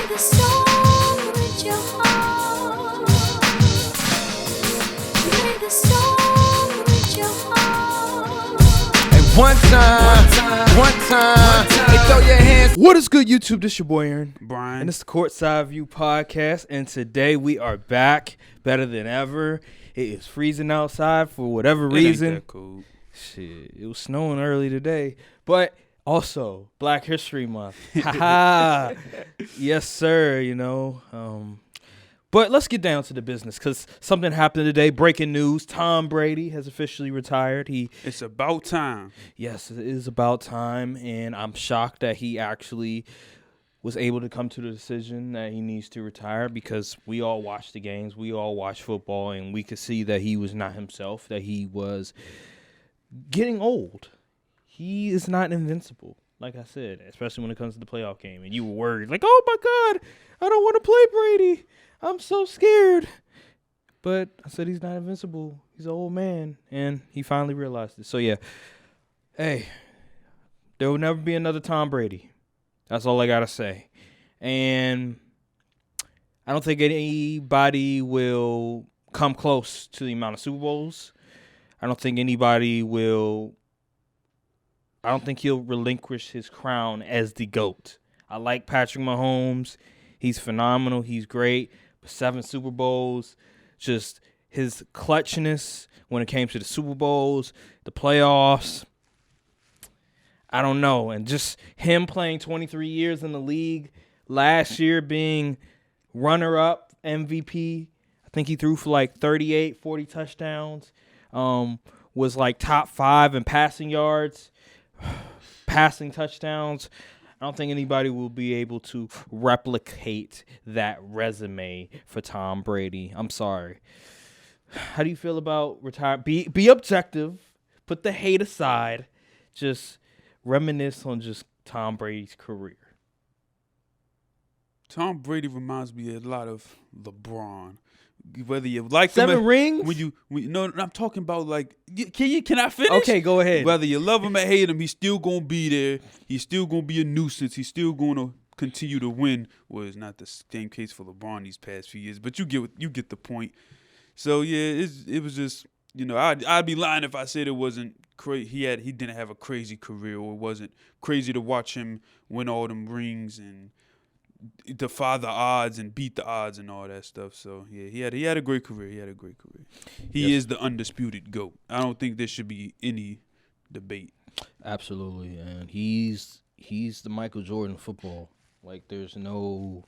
the song with your heart. Play the song with your heart. And one time, hey, throw your hands. What is good, YouTube? This your boy Aaron, Brian. and it's the Courtside View podcast. And today we are back, better than ever. It is freezing outside for whatever reason. Ain't that cool. Shit, it was snowing early today, but also Black History Month. Haha, yes sir. But let's get down to the business because something happened today. Breaking news: Tom Brady has officially retired. It's about time. Yes, it is about time, and I'm shocked that he actually was able to come to the decision that he needs to retire because we all watch the games, we all watch football, and we could see that he was not himself, that he was getting old. He is not invincible, like I said, especially when it comes to the playoff game, and you were worried, like, oh my God, I don't want to play Brady. I'm so scared. But I said he's not invincible. He's an old man, and he finally realized it. So, yeah, hey, there will never be another Tom Brady. That's all I got to say. And I don't think anybody will come close to the amount of Super Bowls. I don't think he'll relinquish his crown as the GOAT. I like Patrick Mahomes. He's phenomenal. He's great. 7 Super Bowls. Just his clutchness when it came to the Super Bowls, the playoffs. I don't know. And just him playing 23 years in the league, last year being runner-up MVP. I think he threw for like 38, 40 touchdowns. Was like top 5 in passing yards, passing touchdowns. I don't think anybody will be able to replicate that resume for Tom Brady. I'm sorry. How do you feel about retire? Be objective. Put the hate aside. Just reminisce on just Tom Brady's career. Tom Brady reminds me a lot of LeBron. Whether you like 7 him, rings? No, I'm talking about like. Can I finish? Okay, go ahead. Whether you love him or hate him, he's still gonna be there. He's still gonna be a nuisance. He's still gonna continue to win. Well, it's not the same case for LeBron these past few years, but you get the point. So yeah, it was just I'd be lying if I said it wasn't crazy. He didn't have a crazy career, or it wasn't crazy to watch him win all them rings and defy the odds and beat the odds and all that stuff. So yeah, he had a great career. He is the undisputed GOAT. I don't think there should be any debate. Absolutely, and he's the Michael Jordan of football. Like, there's no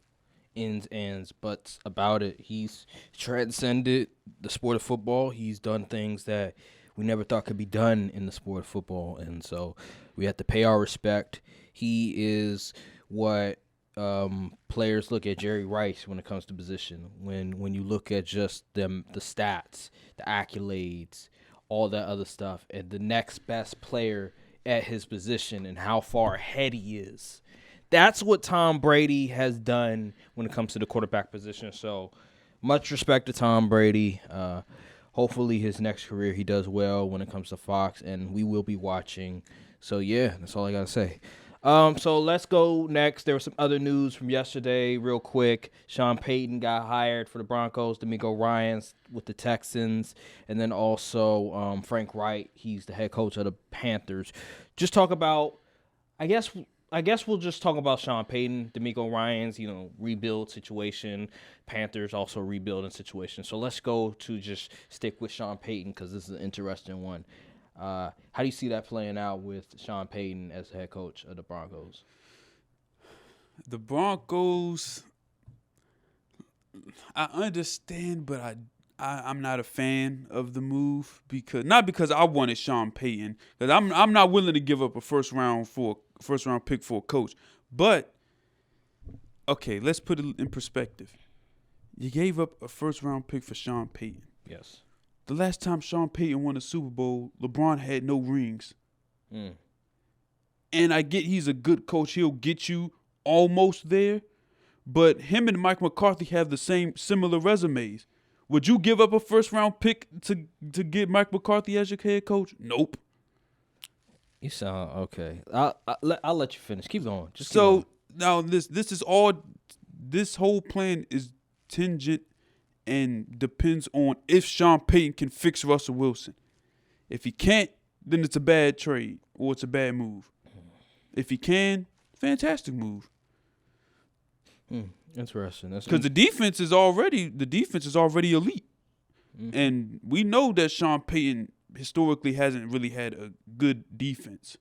ins, ands, buts about it. He's transcended the sport of football. He's done things that we never thought could be done in the sport of football, and so we have to pay our respect. He is what players look at Jerry Rice when it comes to position. When you look at just the stats, the accolades, all that other stuff, and the next best player at his position and how far ahead he is. That's what Tom Brady has done when it comes to the quarterback position. So much respect to Tom Brady. Hopefully his next career he does well when it comes to Fox, and we will be watching. So yeah, that's all I got to say. So let's go next. There was some other news from yesterday real quick. Sean Payton got hired for the Broncos. D'Amico Ryans with the Texans. And then also Frank Wright. He's the head coach of the Panthers. Just talk about, I guess we'll just talk about Sean Payton, D'Amico Ryans, rebuild situation. Panthers also rebuilding situation. So let's go to just stick with Sean Payton because this is an interesting one. How do you see that playing out with Sean Payton as the head coach of the Broncos? The Broncos, I understand, but I'm not a fan of the move not because I wanted Sean Payton, because I'm not willing to give up a first round pick for a coach. But okay, let's put it in perspective. You gave up a first round pick for Sean Payton. Yes. The last time Sean Payton won a Super Bowl, LeBron had no rings. And I get he's a good coach. He'll get you almost there. But him and Mike McCarthy have the similar resumes. Would you give up a first-round pick to get Mike McCarthy as your head coach? Nope. You sound okay. I'll let you finish. Keep going. Just keep so going. now this is all this whole plan is tingent and depends on if Sean Payton can fix Russell Wilson. If he can't, then it's a bad trade or it's a bad move. If he can, fantastic move. Interesting. Because the defense is already elite. And we know that Sean Payton historically hasn't really had a good defense.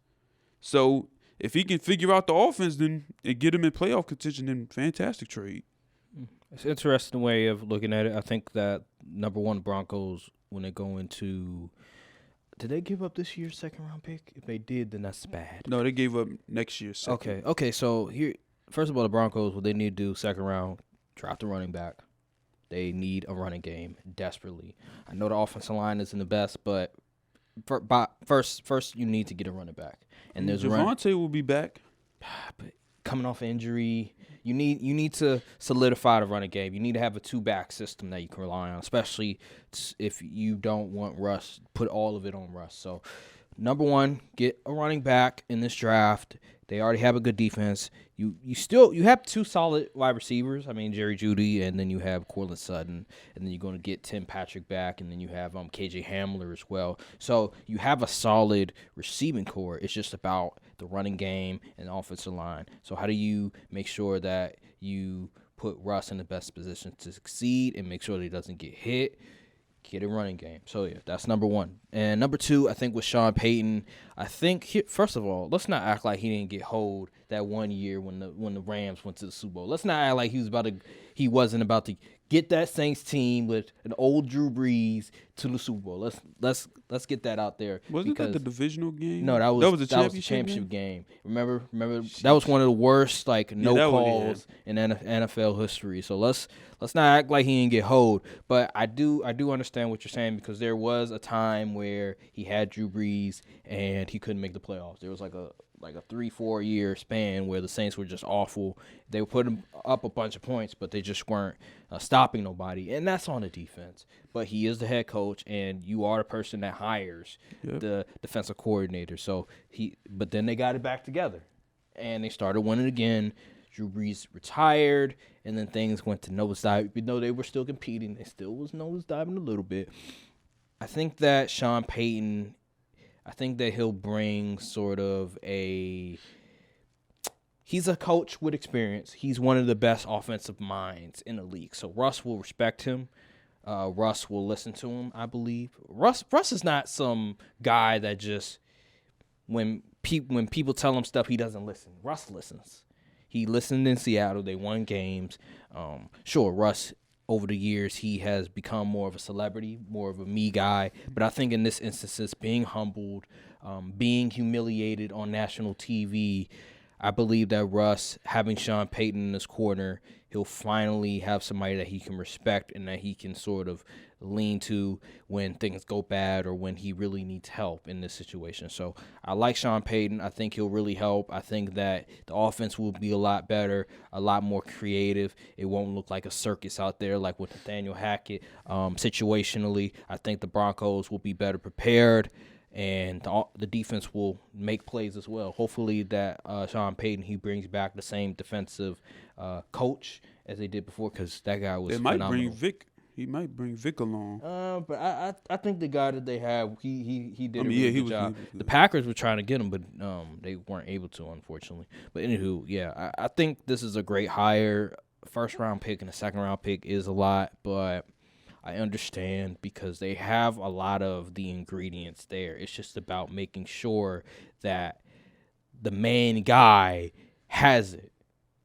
So if he can figure out the offense then and get him in playoff contention, then fantastic trade. It's an interesting way of looking at it. I think that number one, Broncos, when they go into – did they give up this year's second-round pick? If they did, then that's bad. No, they gave up next year's second. Okay, so here – first of all, the Broncos, what they need to do, second round, draft a running back. They need a running game desperately. I know the offensive line isn't the best, but first you need to get a running back. And there's Javonte will be back. But coming off injury, you need to solidify the running game. You need to have a two-back system that you can rely on, especially if you don't want Russ. Put all of it on Russ. So, number one, get a running back in this draft. They already have a good defense. You have two solid wide receivers. I mean, Jerry Jeudy, and then you have Courtland Sutton, and then you're going to get Tim Patrick back, and then you have KJ Hamler as well. So you have a solid receiving core. It's just about the running game and the offensive line. So how do you make sure that you put Russ in the best position to succeed and make sure that he doesn't get hit? Get a running game. So, yeah, that's number one. And number two, I think with Sean Payton, first of all, let's not act like he didn't get hold that 1 year when the Rams went to the Super Bowl. Let's not act like he wasn't about to get that Saints team with an old Drew Brees to the Super Bowl. Let's get that out there. Wasn't that the divisional game? No, that was the championship game. Remember that was one of the worst calls in NFL history. So let's not act like he didn't get hold. But I do understand what you're saying, because there was a time where he had Drew Brees and he couldn't make the playoffs. There was like a 3-4 year span where the Saints were just awful. They were putting up a bunch of points, but they just weren't stopping nobody. And that's on the defense. But he is the head coach, and you are the person that hires the defensive coordinator. But then they got it back together, and they started winning again. Drew Brees retired, and then things went to nosedive. Even though they were still competing, they still was nosediving a little bit. I think that Sean Payton, he'll bring sort of he's a coach with experience. He's one of the best offensive minds in the league. So Russ will respect him. Russ will listen to him, I believe. Russ is not some guy that just, when people tell him stuff, he doesn't listen. Russ listens. He listened in Seattle. They won games. Sure, Russ, over the years, he has become more of a celebrity, more of a me guy. But I think in this instance, being humbled, being humiliated on national TV, I believe that Russ, having Sean Payton in his corner, he'll finally have somebody that he can respect and that he can sort of lean to when things go bad or when he really needs help in this situation. So I like Sean Payton. I think he'll really help. I think that the offense will be a lot better, a lot more creative. It won't look like a circus out there like with Nathaniel Hackett. Situationally, I think the Broncos will be better prepared, and the defense will make plays as well. Hopefully that Sean Payton, he brings back the same defensive coach as they did before, because that guy was phenomenal. He might bring Vic along. But I think the guy that they have, he did a really good job. The Packers were trying to get him, but they weren't able to, unfortunately. But anywho, yeah, I think this is a great hire. First-round pick and a second-round pick is a lot, but I understand because they have a lot of the ingredients there. It's just about making sure that the main guy has it.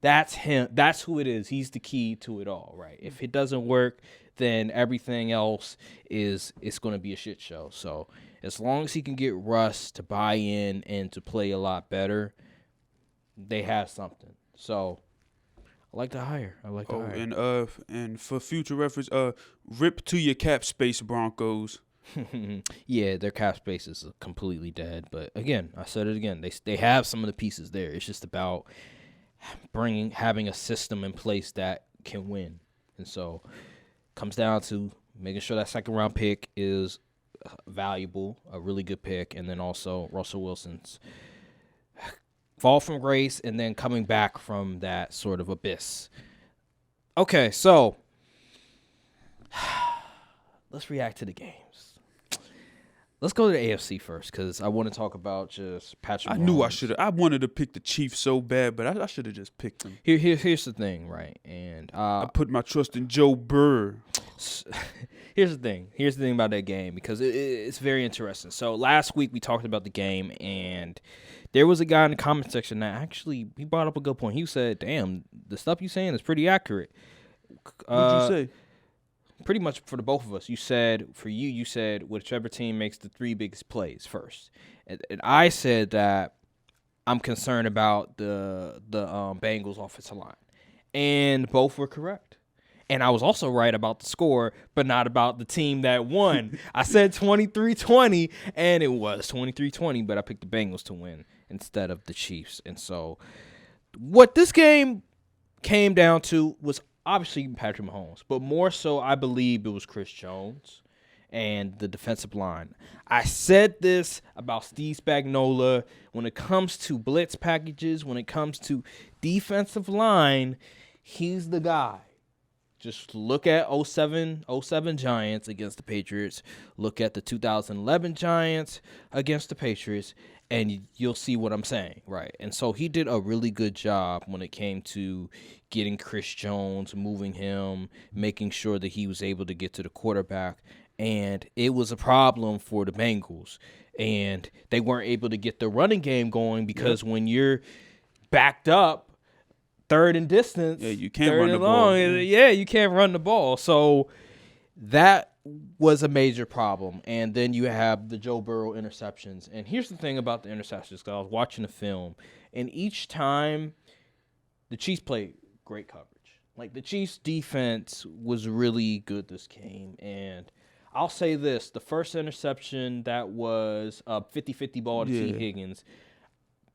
That's him. That's who it is. He's the key to it all, right? If it doesn't work, then everything else it's going to be a shit show. So as long as he can get Russ to buy in and to play a lot better, they have something. So I like the hire. And for future reference, rip to your cap space, Broncos. Yeah, their cap space is completely dead. But again, I said it again. They have some of the pieces there. It's just about having a system in place that can win. And so it comes down to making sure that second round pick is valuable, a really good pick, and then also Russell Wilson's fall from grace and then coming back from that sort of abyss. Okay, so let's react to the games. Let's go to the AFC first because I want to talk about just Patrick Mahomes. I knew I should have. I wanted to pick the Chiefs so bad, but I should have just picked them. Here's the thing, right? And I put my trust in Joe Burr. Here's the thing. Here's the thing about that game because it's very interesting. So last week we talked about the game, and there was a guy in the comment section that actually he brought up a good point. He said, "Damn, the stuff you saying is pretty accurate." What'd you say? Pretty much for the both of us. You said whichever team makes the 3 biggest plays first, and I said that I'm concerned about the Bengals offensive line, and both were correct. And I was also right about the score, but not about the team that won. I said 23-20, and it was 23-20, but I picked the Bengals to win instead of the Chiefs. And so what this game came down to was obviously Patrick Mahomes, but more so I believe it was Chris Jones and the defensive line. I said this about Steve Spagnuolo. When it comes to blitz packages, when it comes to defensive line, he's the guy. Just look at 07 Giants against the Patriots. Look at the 2011 Giants against the Patriots, and you'll see what I'm saying, right? And so he did a really good job when it came to getting Chris Jones, moving him, making sure that he was able to get to the quarterback. And it was a problem for the Bengals. And they weren't able to get the running game going because when you're backed up, third and distance. Yeah, you can't run the ball. Yeah, you can't run the ball. So that was a major problem. And then you have the Joe Burrow interceptions. And here's the thing about the interceptions, because I was watching the film, and each time the Chiefs played great coverage. Like, the Chiefs' defense was really good this game. And I'll say this, the first interception that was a 50-50 ball to T. Higgins,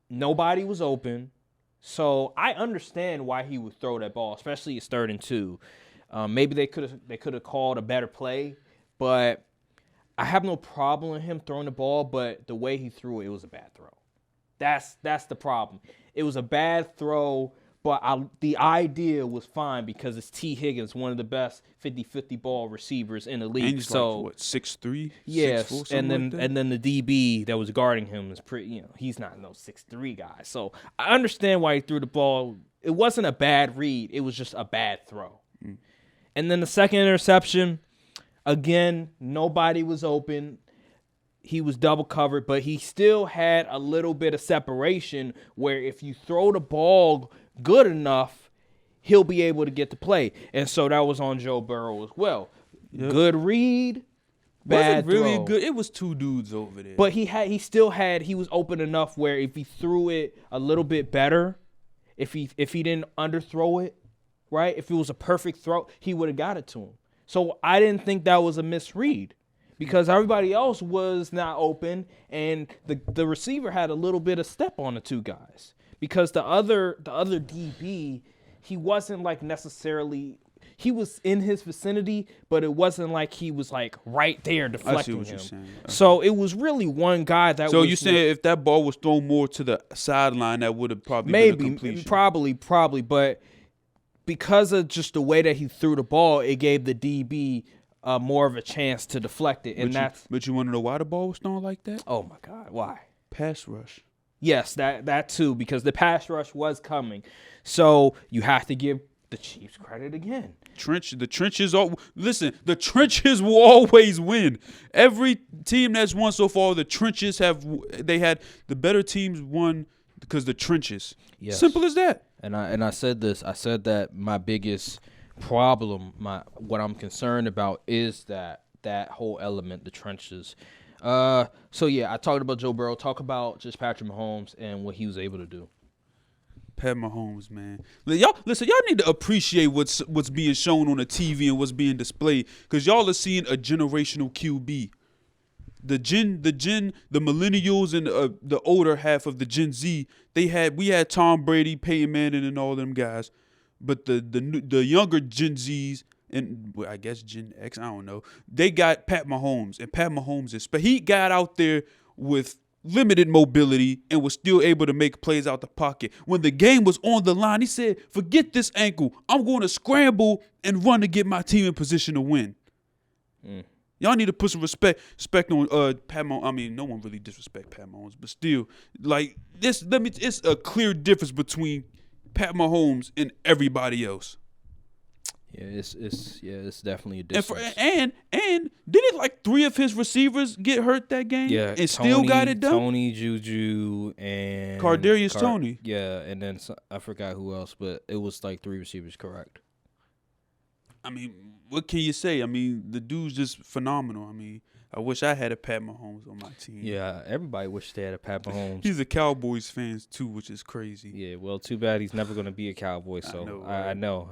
nobody was open. So I understand why he would throw that ball, especially it's 3rd and 2. Maybe they could have called a better play, but I have no problem with him throwing the ball. But the way he threw it was a bad throw. That's the problem. It was a bad throw, but the idea was fine because it's T. Higgins, one of the best 50-50 ball receivers in the league. And he's so like, 6'3"? Yes, 6'4", and then the DB that was guarding him is pretty. He's not no 6'3" guy. So I understand why he threw the ball. It wasn't a bad read. It was just a bad throw. And then the second interception, again, nobody was open. He was double covered, but he still had a little bit of separation where if you throw the ball good enough, he'll be able to get the play. And so that was on Joe Burrow as well. Yep. Good read, bad wasn't really throw. good. It was 2 dudes over there. But he was open enough where if he threw it a little bit better, if he didn't underthrow it, right? If it was a perfect throw, he would have got it to him. So I didn't think that was a misread because everybody else was not open, and the receiver had a little bit of step on the 2 guys. Because the other DB, he wasn't like necessarily, he was in his vicinity, but it wasn't like he was like right there deflecting him. So it was really one guy that. So you saying if that ball was thrown more to the sideline, that would have probably been a completion? Probably, but because of just the way that he threw the ball, it gave the DB more of a chance to deflect it, and But you want to know why the ball was thrown like that? Oh my God, why? Pass rush. Yes, that too, because the pass rush was coming. So you have to give the Chiefs credit again. The trenches will always win. Every team that's won so far, the trenches the better teams won because the trenches. Yes. Simple as that. And I said this. I said that my biggest problem, what I'm concerned about is that whole element, the trenches. So yeah, I talked about Joe Burrow. Talk about just Patrick Mahomes and what he was able to do. Pat Mahomes, man. Y'all need to appreciate what's being shown on the TV and what's being displayed, because y'all are seeing a generational QB. The millennials and the older half of the Gen Z, we had Tom Brady, Payton Manning, and all them guys, but the younger Gen Zs, and I guess Gen X, I don't know, they got Pat Mahomes, and Pat Mahomes he got out there with limited mobility and was still able to make plays out the pocket. When the game was on the line, he said, forget this ankle. I'm going to scramble and run to get my team in position to win. Y'all need to put some respect on Pat Mahomes. I mean, no one really disrespect Pat Mahomes, but still, like this. It's a clear difference between Pat Mahomes and everybody else. Yeah, it's definitely a difference. And didn't like 3 of his receivers get hurt that game? Yeah, and still got it done. Tony, Juju, and Kadarius Toney. Yeah, and then I forgot who else, but it was like 3 receivers, correct? I mean, what can you say? I mean, the dude's just phenomenal. I mean, I wish I had a Pat Mahomes on my team. Yeah, everybody wished they had a Pat Mahomes. He's a Cowboys fan too, which is crazy. Yeah, well, too bad he's never going to be a Cowboy. So I know.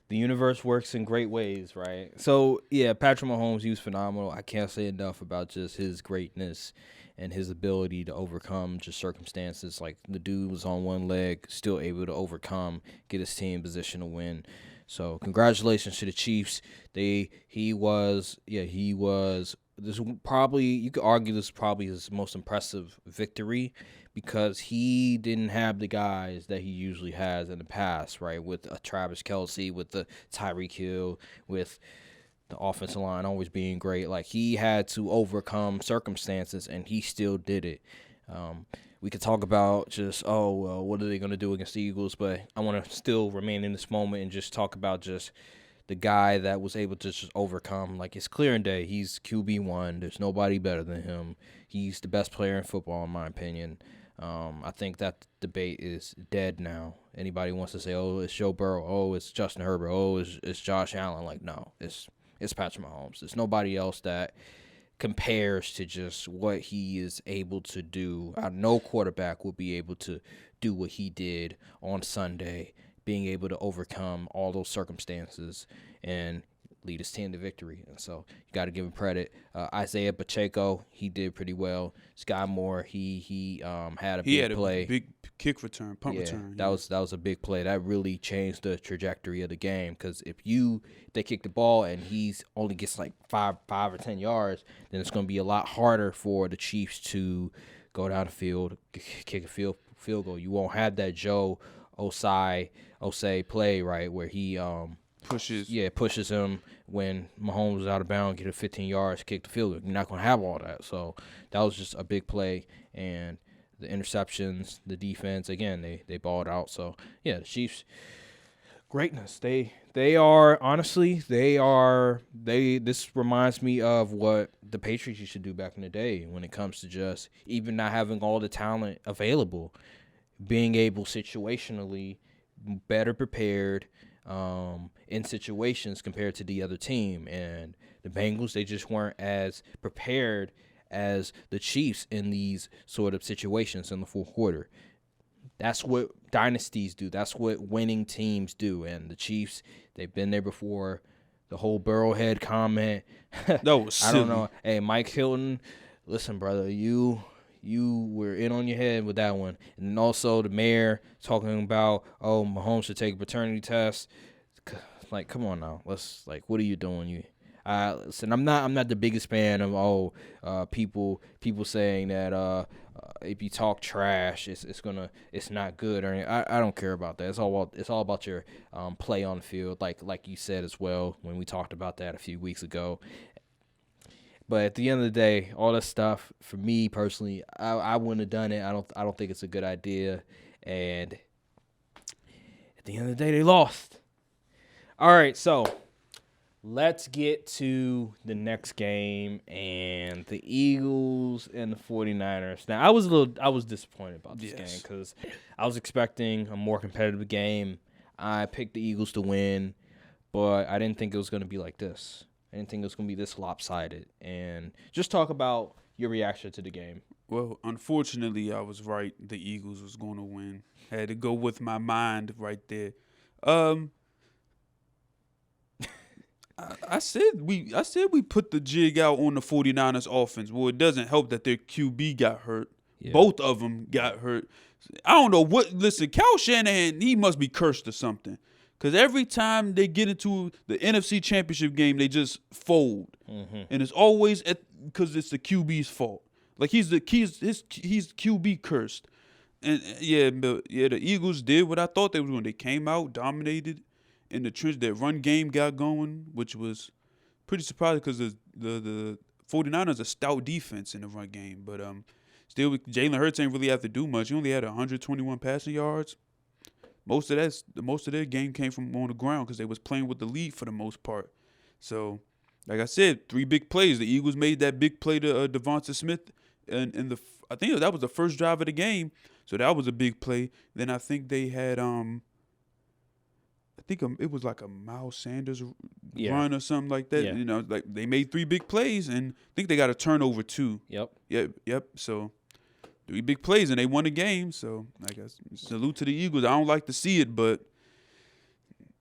The universe works in great ways, right? So, yeah, Patrick Mahomes, he was phenomenal. I can't say enough about just his greatness and his ability to overcome just circumstances. Like, the dude was on one leg, still able to overcome, get his team in position to win. So, congratulations to the Chiefs. He was, this probably, you could argue this is probably his most impressive victory because he didn't have the guys that he usually has in the past, right? With Travis Kelce, with the Tyreek Hill, with the offensive line always being great. Like, he had to overcome circumstances, and he still did it. We could talk about just, what are they going to do against the Eagles? But I want to still remain in this moment and just talk about just the guy that was able to just overcome. Like, it's clear in day. He's QB1. There's nobody better than him. He's the best player in football, in my opinion. I think that debate is dead now. Anybody wants to say, it's Joe Burrow. It's Justin Herbert. It's Josh Allen. Like, no, it's Patrick Mahomes. There's nobody else that compares to just what he is able to do. No quarterback will be able to do what he did on Sunday, being able to overcome all those circumstances and lead his team to victory. And so you got to give him credit. Isaiah Pacheco, he did pretty well. Sky Moore, he had a big play. A big kick return, punt return. That was a big play. That really changed the trajectory of the game because if they kick the ball and he's only gets like 5 or 10 yards, then it's going to be a lot harder for the Chiefs to go down the field, kick a field goal. You won't have that Joe Osai play, right, where he pushes him when Mahomes is out of bounds, get a 15 yards, kick the field goal. You're not going to have all that. So that was just a big play. And the interceptions, the defense, again, they balled out. So, yeah, the Chiefs, greatness. This reminds me of what the Patriots used to do back in the day when it comes to just even not having all the talent available, being able situationally better prepared in situations compared to the other team. And the Bengals, they just weren't as prepared as the Chiefs in these sort of situations in the fourth quarter. That's what dynasties do. That's what winning teams do. And the Chiefs, they've been there before. The whole Burrowhead comment. That was silly. I don't know. Hey, Mike Hilton, listen, brother, you were in on your head with that one. And then also the mayor talking about, Mahomes should take a paternity test. Like, come on now. What are you doing? Listen, I'm not the biggest fan of people saying that if you talk trash, it's not good or anything. I don't care about that. It's all about your play on the field, like you said as well when we talked about that a few weeks ago. But at the end of the day, all this stuff, for me personally, I wouldn't have done it. I don't think it's a good idea. And at the end of the day, they lost. All right, so let's get to the next game and the Eagles and the 49ers. Now, I was disappointed about this game because I was expecting a more competitive game. I picked the Eagles to win, but I didn't think it was going to be like this. I didn't think it was going to be this lopsided. And just talk about your reaction to the game. Well, unfortunately, I was right. The Eagles was going to win. Had to go with my mind right there. I said we put the jig out on the 49ers offense. Well, it doesn't help that their QB got hurt. Yeah. Both of them got hurt. I don't know what. Listen, Kyle Shanahan, he must be cursed or something. Because every time they get into the NFC Championship game, they just fold. Mm-hmm. And it's always because it's the QB's fault. Like he's QB cursed. And the Eagles did what I thought they were doing. They came out, dominated in the trench. That run game got going, which was pretty surprising because the 49ers a stout defense in the run game. But still, Jalen Hurts ain't really have to do much. He only had 121 passing yards. Most of their game came from on the ground because they was playing with the lead for the most part. So, like I said, 3 big plays. The Eagles made that big play to Devonta Smith, and I think that was the first drive of the game. So that was a big play. Then I think they had it was like a Miles Sanders run or something like that. Yeah. Like they made 3 big plays, and I think they got a turnover too. Yep. So 3 big plays, and they won the game. So I guess salute to the Eagles. I don't like to see it, but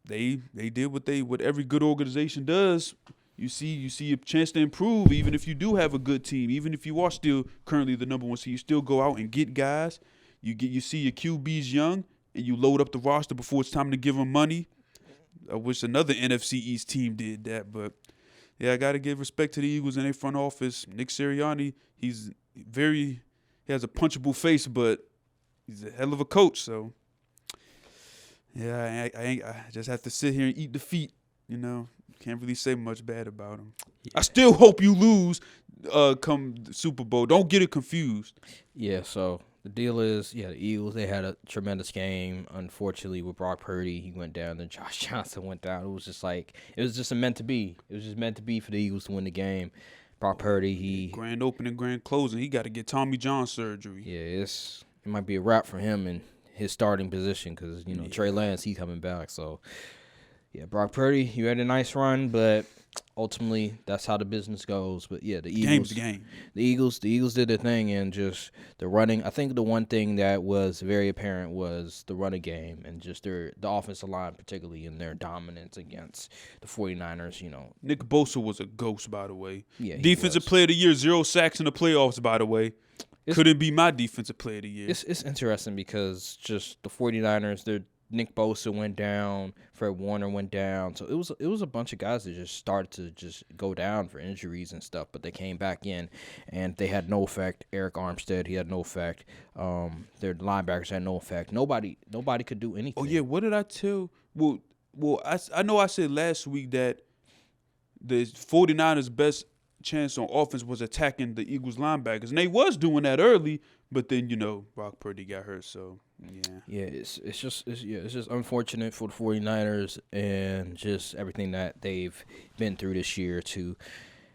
they did what every good organization does. You see a chance to improve, even if you do have a good team, even if you are still currently the number 1 seed, you still go out and get guys. You see your QBs young, and you load up the roster before it's time to give them money. I wish another NFC East team did that, but yeah, I got to give respect to the Eagles and their front office. Nick Sirianni, he has a punchable face, but he's a hell of a coach. So yeah, I just have to sit here and eat defeat. Can't really say much bad about him. Yeah. I still hope you lose come the Super Bowl. Don't get it confused. Yeah, so the deal is, the Eagles, they had a tremendous game. Unfortunately, with Brock Purdy, he went down. Then Josh Johnson went down. It was just meant to be. It was just meant to be for the Eagles to win the game. Brock Purdy, grand opening, grand closing. He got to get Tommy John surgery. Yeah, it might be a wrap for him in his starting position because, Trey Lance, he's coming back. So, yeah, Brock Purdy, you had a nice run, but ultimately that's how the business goes. But yeah, the Eagles, the Eagles did their thing, and just the running. I think the one thing that was very apparent was the running game and just the offensive line, particularly in their dominance against the 49ers. Nick Bosa was a ghost, by the way. Yeah, defensive player of the year, 0 sacks in the playoffs, by the way. Couldn't be my defensive player of the year. It's interesting because just the 49ers, Nick Bosa went down, Fred Warner went down, so it was a bunch of guys that just started to just go down for injuries and stuff, but they came back in, and they had no effect. Eric Armstead, he had no effect. Their linebackers had no effect. Nobody could do anything. Oh yeah, what did I tell? Well, I know I said last week that the 49ers' best chance on offense was attacking the Eagles linebackers, and they was doing that early, but then Brock Purdy got hurt, so yeah, it's just unfortunate for the 49ers and just everything that they've been through this year to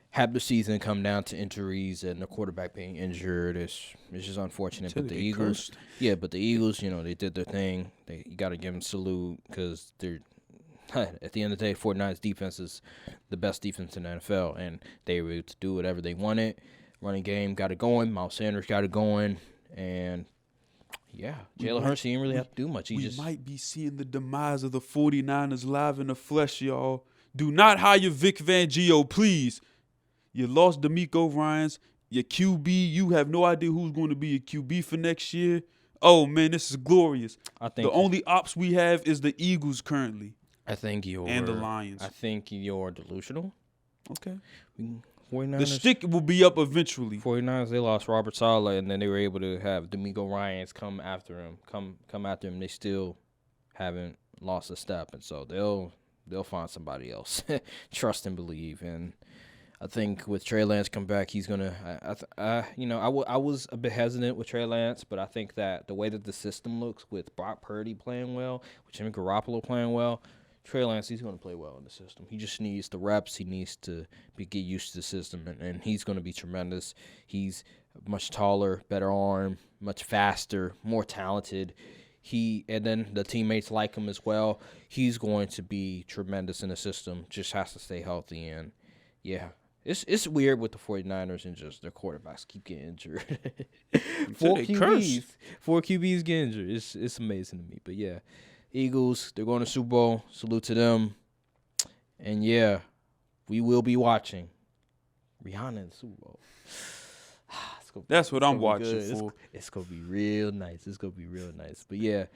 have the season come down to injuries and the quarterback being injured. It's just unfortunate. But the Eagles, but the Eagles, they did their thing. You got to give them salute because they're. At the end of the day, 49ers defense is the best defense in the NFL, and they were able to do whatever they wanted. Running game got it going. Miles Sanders got it going, and Jalen Hurts didn't really have to do much. We might be seeing the demise of the 49ers live in the flesh, y'all. Do not hire Vic Fangio, please. You lost D'Amico Ryans, your QB. You have no idea who's going to be your QB for next year. Oh man, this is glorious. I think the only ops we have is the Eagles currently. And the Lions. I think you're delusional. Okay. 49ers, the stick will be up eventually. 49ers, they lost Robert Saleh, and then they were able to have D'Amico Ryans come after him. Come after him. They still haven't lost a step, and so they'll find somebody else. Trust and believe. And I think with Trey Lance come back, he's gonna. I was a bit hesitant with Trey Lance, but I think that the way that the system looks with Brock Purdy playing well, with Jimmy Garoppolo playing well. Trey Lance, he's going to play well in the system. He just needs the reps. He needs to get used to the system, and he's going to be tremendous. He's much taller, better arm, much faster, more talented. And then the teammates like him as well. He's going to be tremendous in the system. Just has to stay healthy, and it's weird with the 49ers and just their quarterbacks keep getting injured. Four QBs get injured. It's amazing to me, but yeah. Eagles, they're going to Super Bowl. Salute to them. And, we will be watching Rihanna in the Super Bowl. That's what I'm watching for. It's going to be real nice. But,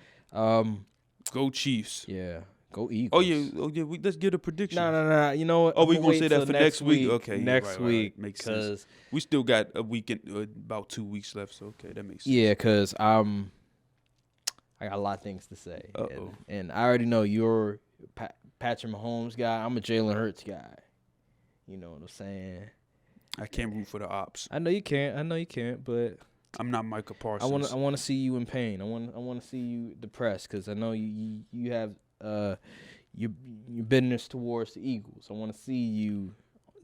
go Chiefs. Yeah. Go Eagles. Oh yeah. Let's get a prediction. No. You know what? Oh, we I'ma gonna wait say that till for next week. Okay, yeah, next right. week. Makes sense. We still got a weekend, about 2 weeks left. So okay, that makes sense. Yeah, because I got a lot of things to say, and I already know you're Patrick Mahomes guy. I'm a Jalen Hurts guy. You know what I'm saying? I can't root for the ops. I know you can't, but I'm not Micah Parsons. I want to see you in pain. I want to see you depressed because I know you have your bitterness towards the Eagles. I want to see you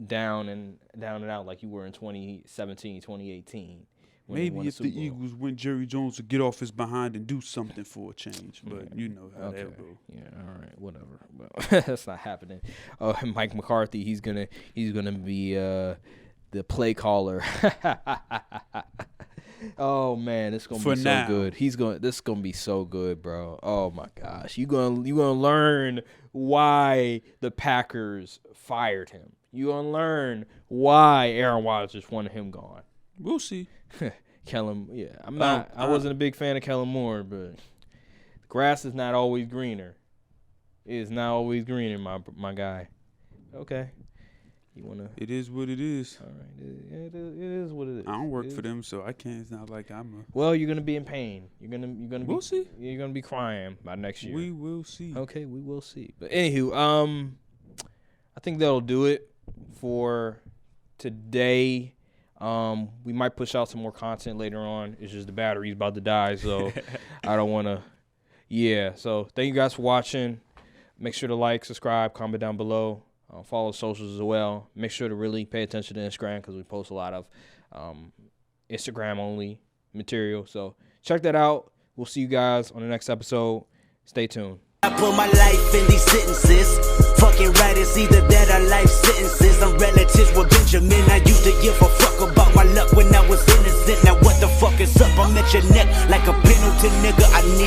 down and out like you were in 2017, 2018. Maybe if the Eagles win, Jerry Jones would get off his behind and do something for a change. But you know how that goes. Yeah, all right, whatever. Well, that's not happening. Mike McCarthy, he's gonna be the play caller. Oh man, it's gonna be so good. This is gonna be so good, bro. Oh my gosh, you gonna learn why the Packers fired him. You gonna learn why Aaron Rodgers wanted him gone. We'll see. Kellen, yeah, I wasn't a big fan of Kellen Moore, but the grass is not always greener. It is not always greener, my guy. Okay, you wanna? It is what it is. All right, it is what it is. I don't work for them, so I can't. It's not like I'm a. Well, you're gonna be in pain. You're gonna. We'll see. You're gonna be crying by next year. We will see. Okay, we will see. But anywho, I think that'll do it for today. We might push out some more content later on. It's just the battery's about to die, so I don't want to. Yeah, so thank you guys for watching. Make sure to like, subscribe, comment down below. Follow socials as well. Make sure to really pay attention to Instagram because we post a lot of Instagram-only material. So check that out. We'll see you guys on the next episode. Stay tuned. I put my life in these sentences. Fucking right, it's either that or life sentences. I'm relatives with Benjamin. I used to give a fuck about my luck when I was innocent. Now what the fuck is up? I'm at your neck like a Pendleton nigga. I need